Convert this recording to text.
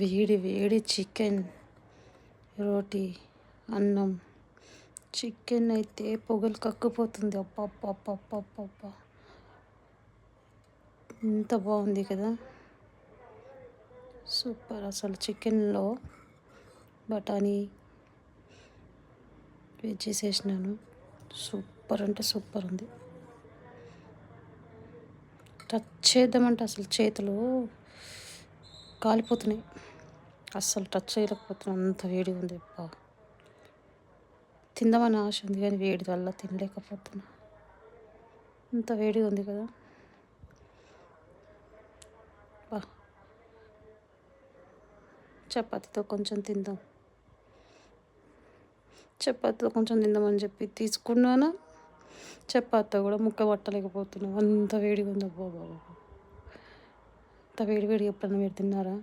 వేడి వేడి చికెన్, రోటీ, అన్నం. చికెన్ అయితే పొగలు కక్కుపోతుంది. అబ్బా, ఎంత బాగుంది కదా, సూపర్. అసలు చికెన్లో బఠానీ వెజ్జీస్ వేసినాను, సూపర్ అంటే సూపర్ ఉంది. టచ్ చేద్దామంటే అసలు చేతులు కాలిపోతున్నాయి, అస్సలు టచ్ చేయలేకపోతున్నాను, అంత వేడిగా ఉంది. తిందామని ఆశ ఉంది కానీ వేడి వల్ల తినలేకపోతున్నా, అంత వేడిగా ఉంది కదా. చపాతీతో కొంచెం తిందామని చెప్పి తీసుకున్నాను. చపాతీతో కూడా ముక్క పట్టలేకపోతున్నాను, అంత వేడిగా ఉంది. అబ్బా, అంత వేడి ఎప్పుడన్నా మీరు తిన్నారా?